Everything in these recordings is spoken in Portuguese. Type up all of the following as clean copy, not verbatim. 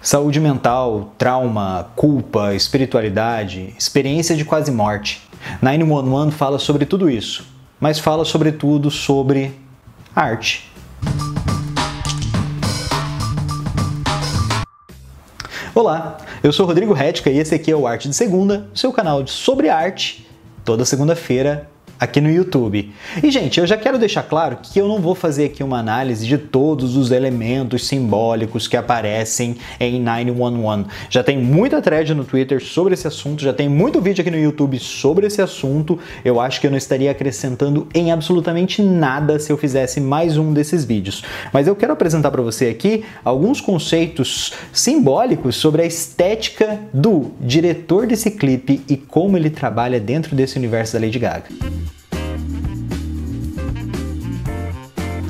Saúde mental, trauma, culpa, espiritualidade, experiência de quase morte. 911 fala sobre tudo isso, mas fala sobretudo sobre arte. Olá, eu sou Rodrigo Retka e esse aqui é o Arte de Segunda, seu canal sobre arte, toda segunda-feira aqui no YouTube. E gente, eu já quero deixar claro que eu não vou fazer aqui uma análise de todos os elementos simbólicos que aparecem em 911. Já tem muita thread no Twitter sobre esse assunto, já tem muito vídeo aqui no YouTube sobre esse assunto. Eu acho que eu não estaria acrescentando em absolutamente nada se eu fizesse mais um desses vídeos. Mas eu quero apresentar para você aqui alguns conceitos simbólicos sobre a estética do diretor desse clipe e como ele trabalha dentro desse universo da Lady Gaga.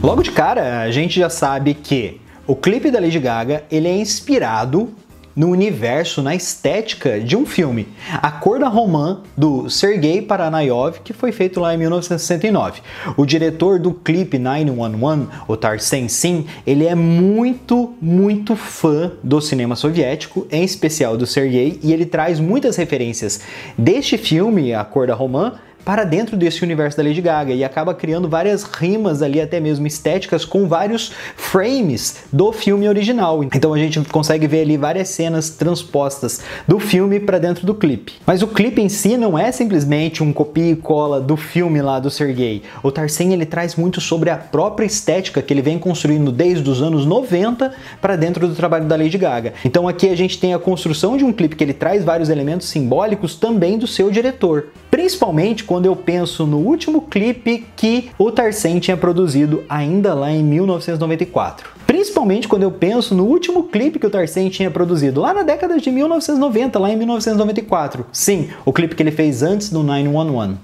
Logo de cara, a gente já sabe que o clipe da Lady Gaga ele é inspirado no universo, na estética de um filme, A Cor da Romã, do Sergei Paranayov, que foi feito lá em 1969. O diretor do clipe 911, o Tarsem Singh, ele é muito fã do cinema soviético, em especial do Sergei, e ele traz muitas referências deste filme, A Cor da Romã, para dentro desse universo da Lady Gaga e acaba criando várias rimas ali, até mesmo estéticas, com vários frames do filme original. Então a gente consegue ver ali várias cenas transpostas do filme para dentro do clipe. Mas o clipe em si não é simplesmente um copia e cola do filme lá do Sergei. O Tarsem ele traz muito sobre a própria estética que ele vem construindo desde os anos 90 para dentro do trabalho da Lady Gaga. Então aqui a gente tem a construção de um clipe que ele traz vários elementos simbólicos também do seu diretor. Principalmente quando eu penso no último clipe que o Tarsem tinha produzido ainda lá em 1994. Principalmente quando eu penso no último clipe que o Tarsem tinha produzido lá na década de 1990, lá em 1994. Sim, o clipe que ele fez antes do 911.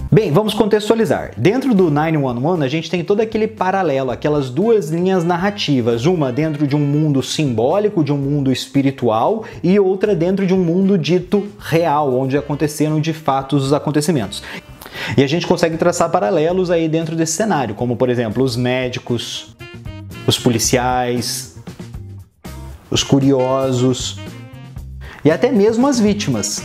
Bem, vamos contextualizar. Dentro do 911, a gente tem todo aquele paralelo, aquelas duas linhas narrativas, uma dentro de um mundo simbólico, de um mundo espiritual, e outra dentro de um mundo dito real, onde aconteceram de fato os acontecimentos. E a gente consegue traçar paralelos aí dentro desse cenário, como por exemplo, os médicos, os policiais, os curiosos e até mesmo as vítimas.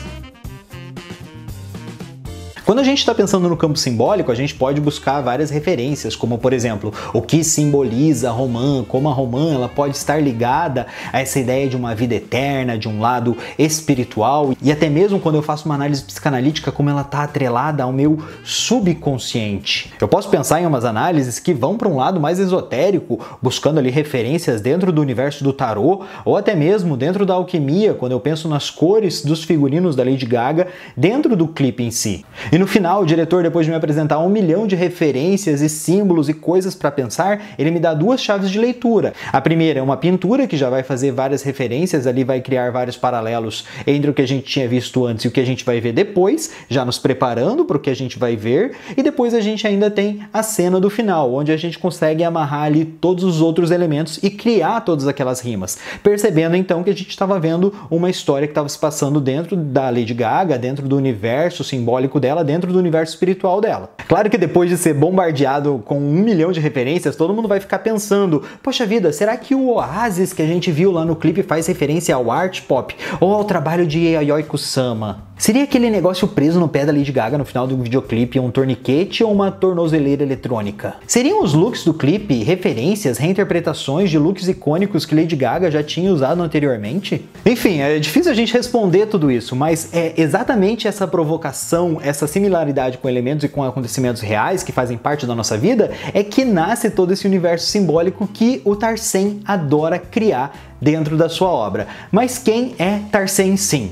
Quando a gente está pensando no campo simbólico, a gente pode buscar várias referências, como por exemplo, o que simboliza a romã, como a romã ela pode estar ligada a essa ideia de uma vida eterna, de um lado espiritual, e até mesmo quando eu faço uma análise psicanalítica, como ela está atrelada ao meu subconsciente. Eu posso pensar em umas análises que vão para um lado mais esotérico, buscando ali referências dentro do universo do tarô, ou até mesmo dentro da alquimia, quando eu penso nas cores dos figurinos da Lady Gaga dentro do clipe em si. E no final, o diretor, depois de me apresentar 1 milhão de referências e símbolos e coisas para pensar, ele me dá duas chaves de leitura. A primeira é uma pintura que já vai fazer várias referências, ali vai criar vários paralelos entre o que a gente tinha visto antes e o que a gente vai ver depois, já nos preparando para o que a gente vai ver. E depois a gente ainda tem a cena do final, onde a gente consegue amarrar ali todos os outros elementos e criar todas aquelas rimas, percebendo então que a gente estava vendo uma história que estava se passando dentro da Lady Gaga, dentro do universo simbólico dela, dentro do universo espiritual dela. Claro que depois de ser bombardeado com 1 milhão de referências, todo mundo vai ficar pensando, poxa vida, será que o Oasis que a gente viu lá no clipe faz referência ao art pop ou ao trabalho de Yayoi Kusama? Seria aquele negócio preso no pé da Lady Gaga no final do videoclipe um torniquete ou uma tornozeleira eletrônica? Seriam os looks do clipe referências, reinterpretações de looks icônicos que Lady Gaga já tinha usado anteriormente? Enfim, é difícil a gente responder tudo isso, mas é exatamente essa provocação, essa similaridade com elementos e com acontecimentos reais que fazem parte da nossa vida é que nasce todo esse universo simbólico que o Tarsem adora criar dentro da sua obra. Mas quem é Tarsem Singh?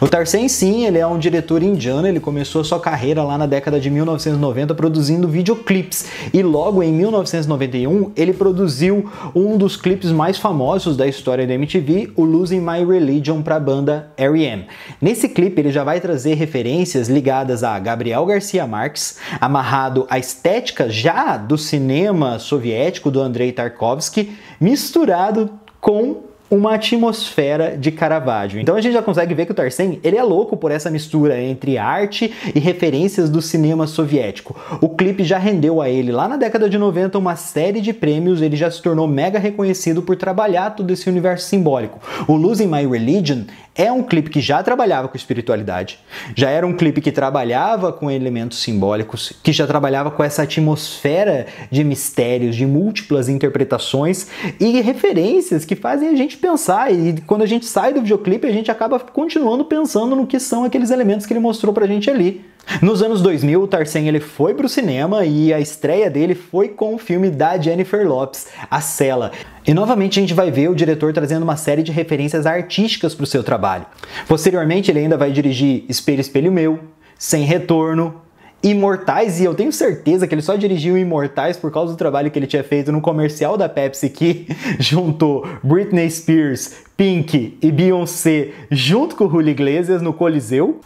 O Tarsem Singh, ele é um diretor indiano, ele começou sua carreira lá na década de 1990 produzindo videoclipes e logo em 1991 ele produziu um dos clipes mais famosos da história da MTV, o Losing My Religion para a banda R.E.M. Nesse clipe ele já vai trazer referências ligadas a Gabriel Garcia Marques, amarrado à estética já do cinema soviético do Andrei Tarkovsky, misturado com uma atmosfera de Caravaggio. Então a gente já consegue ver que o Tarzan, ele é louco por essa mistura entre arte e referências do cinema soviético. O clipe já rendeu a ele, lá na década de 90, uma série de prêmios, ele já se tornou mega reconhecido por trabalhar todo esse universo simbólico. O Losing My Religion é um clipe que já trabalhava com espiritualidade, já era um clipe que trabalhava com elementos simbólicos, que já trabalhava com essa atmosfera de mistérios, de múltiplas interpretações e referências que fazem a gente pensar, e quando a gente sai do videoclipe a gente acaba continuando pensando no que são aqueles elementos que ele mostrou pra gente ali. Nos anos 2000, o Tarzan ele foi pro cinema e a estreia dele foi com o filme da Jennifer Lopez, A Cela. E novamente a gente vai ver o diretor trazendo uma série de referências artísticas para o seu trabalho. Posteriormente ele ainda vai dirigir Espelho, Espelho Meu, Sem Retorno, Imortais, e eu tenho certeza que ele só dirigiu Imortais por causa do trabalho que ele tinha feito no comercial da Pepsi que juntou Britney Spears, Pink e Beyoncé junto com o Julio Iglesias no Coliseu.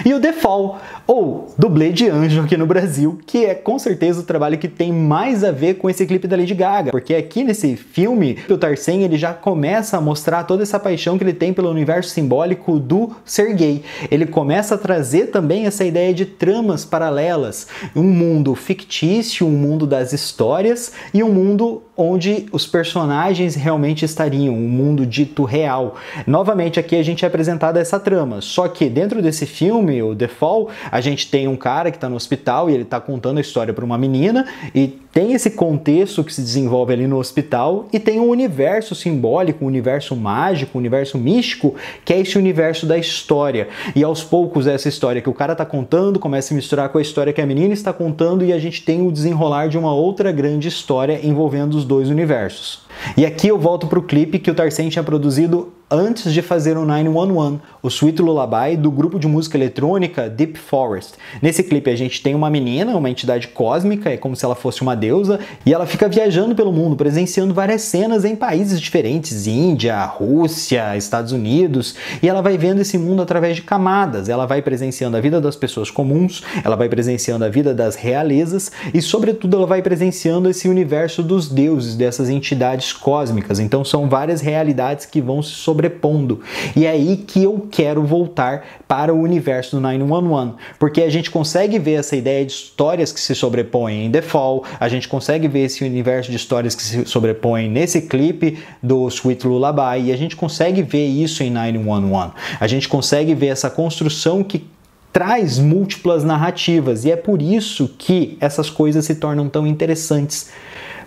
E o The Fall, ou Dublê de Anjo aqui no Brasil, que é com certeza o trabalho que tem mais a ver com esse clipe da Lady Gaga, porque aqui nesse filme o Tarzan ele já começa a mostrar toda essa paixão que ele tem pelo universo simbólico do ser gay. Ele começa a trazer também essa ideia de tramas paralelas, um mundo fictício, um mundo das histórias e um mundo onde os personagens realmente estariam, um mundo dito real. Novamente aqui a gente é apresentado essa trama, só que dentro desse filme, o The Fall, a gente tem um cara que está no hospital e ele está contando a história para uma menina e tem esse contexto que se desenvolve ali no hospital e tem um universo simbólico, um universo mágico, um universo místico, que é esse universo da história. E aos poucos essa história que o cara está contando começa a misturar com a história que a menina está contando e a gente tem o desenrolar de uma outra grande história envolvendo os dois universos. E aqui eu volto para o clipe que o Tarzan tinha produzido antes de fazer o 911, o Sweet Lullaby do grupo de música eletrônica Deep Forest. Nesse clipe a gente tem uma menina, uma entidade cósmica, é como se ela fosse uma deusa, e ela fica viajando pelo mundo, presenciando várias cenas em países diferentes, Índia, Rússia, Estados Unidos, e ela vai vendo esse mundo através de camadas, ela vai presenciando a vida das pessoas comuns, ela vai presenciando a vida das realezas, e sobretudo ela vai presenciando esse universo dos deuses, dessas entidades cósmicas. Então são várias realidades que vão se sobrepondo. E é aí que eu quero voltar para o universo do 911, porque a gente consegue ver essa ideia de histórias que se sobrepõem em The Fall, a gente consegue ver esse universo de histórias que se sobrepõem nesse clipe do Sweet Lullaby, e a gente consegue ver isso em 911. A gente consegue ver essa construção que traz múltiplas narrativas, e é por isso que essas coisas se tornam tão interessantes.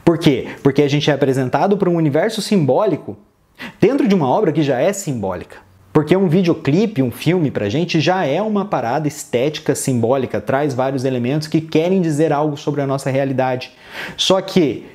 Por quê? Porque a gente é apresentado para um universo simbólico dentro de uma obra que já é simbólica. Porque um videoclipe, um filme pra gente já é uma parada estética simbólica, traz vários elementos que querem dizer algo sobre a nossa realidade. Só que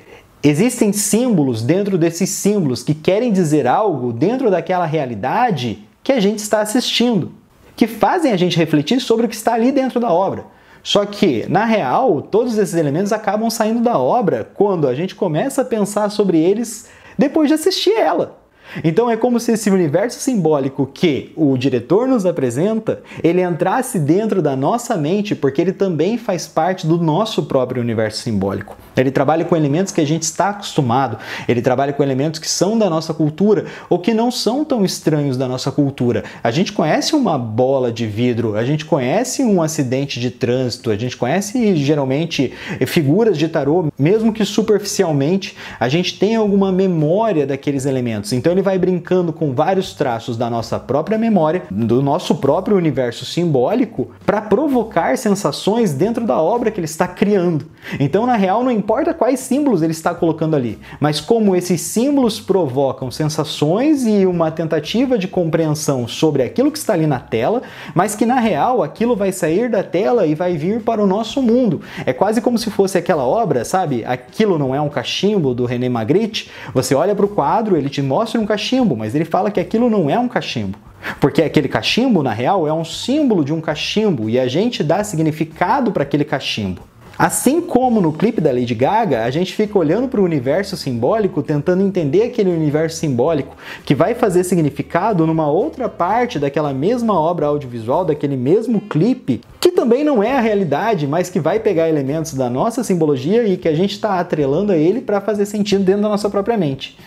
existem símbolos dentro desses símbolos que querem dizer algo dentro daquela realidade que a gente está assistindo, que fazem a gente refletir sobre o que está ali dentro da obra. Só que, na real, todos esses elementos acabam saindo da obra quando a gente começa a pensar sobre eles depois de assistir ela. Então é como se esse universo simbólico que o diretor nos apresenta, ele entrasse dentro da nossa mente, porque ele também faz parte do nosso próprio universo simbólico. Ele trabalha com elementos que a gente está acostumado, ele trabalha com elementos que são da nossa cultura ou que não são tão estranhos da nossa cultura. A gente conhece uma bola de vidro, a gente conhece um acidente de trânsito, a gente conhece geralmente figuras de tarô, mesmo que superficialmente a gente tenha alguma memória daqueles elementos. Então ele vai brincando com vários traços da nossa própria memória, do nosso próprio universo simbólico, para provocar sensações dentro da obra que ele está criando. Então, na real, não importa quais símbolos ele está colocando ali, mas como esses símbolos provocam sensações e uma tentativa de compreensão sobre aquilo que está ali na tela, mas que, na real, aquilo vai sair da tela e vai vir para o nosso mundo. É quase como se fosse aquela obra, sabe? Aquilo não é um cachimbo, do René Magritte. Você olha para o quadro, ele te mostra um cachimbo, mas ele fala que aquilo não é um cachimbo. Porque aquele cachimbo, na real, é um símbolo de um cachimbo e a gente dá significado para aquele cachimbo. Assim como no clipe da Lady Gaga, a gente fica olhando para o universo simbólico, tentando entender aquele universo simbólico que vai fazer significado numa outra parte daquela mesma obra audiovisual, daquele mesmo clipe, que também não é a realidade, mas que vai pegar elementos da nossa simbologia e que a gente está atrelando a ele para fazer sentido dentro da nossa própria mente.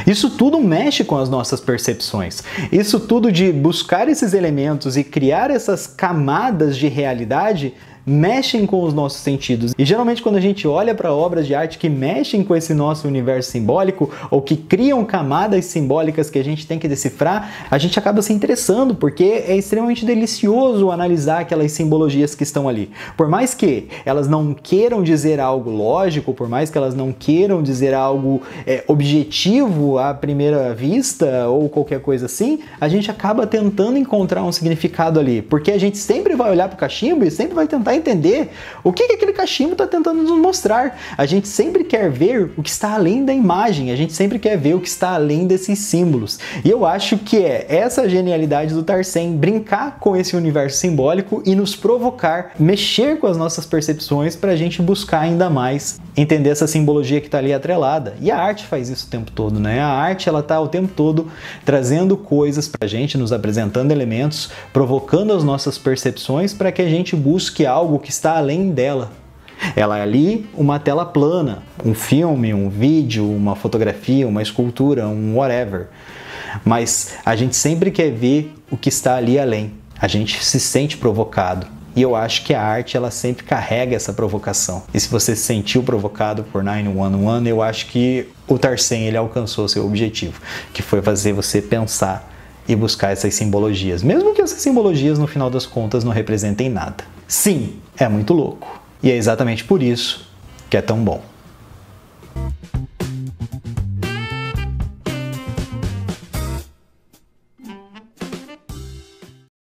Isso tudo mexe com as nossas percepções. Isso tudo de buscar esses elementos e criar essas camadas de realidade mexem com os nossos sentidos. E geralmente quando a gente olha para obras de arte que mexem com esse nosso universo simbólico ou que criam camadas simbólicas que a gente tem que decifrar, a gente acaba se interessando porque é extremamente delicioso analisar aquelas simbologias que estão ali. Por mais que elas não queiram dizer algo lógico, por mais que elas não queiram dizer algo objetivo à primeira vista ou qualquer coisa assim, a gente acaba tentando encontrar um significado ali, porque a gente sempre vai olhar para o cachimbo e sempre vai tentar entender o que aquele cachimbo está tentando nos mostrar. A gente sempre quer ver o que está além da imagem, a gente sempre quer ver o que está além desses símbolos. E eu acho que é essa genialidade do Tarsem, brincar com esse universo simbólico e nos provocar, mexer com as nossas percepções para a gente buscar ainda mais entender essa simbologia que está ali atrelada. E a arte faz isso o tempo todo, né? A arte, ela está o tempo todo trazendo coisas para a gente, nos apresentando elementos, provocando as nossas percepções para que a gente busque algo que está além dela. Ela é ali uma tela plana, um filme, um vídeo, uma fotografia, uma escultura, um whatever. Mas a gente sempre quer ver o que está ali além. A gente se sente provocado. E eu acho que a arte, ela sempre carrega essa provocação. E se você se sentiu provocado por 911, eu acho que o Tarsem, ele alcançou seu objetivo, que foi fazer você pensar e buscar essas simbologias, mesmo que essas simbologias, no final das contas, não representem nada. Sim, é muito louco. E é exatamente por isso que é tão bom.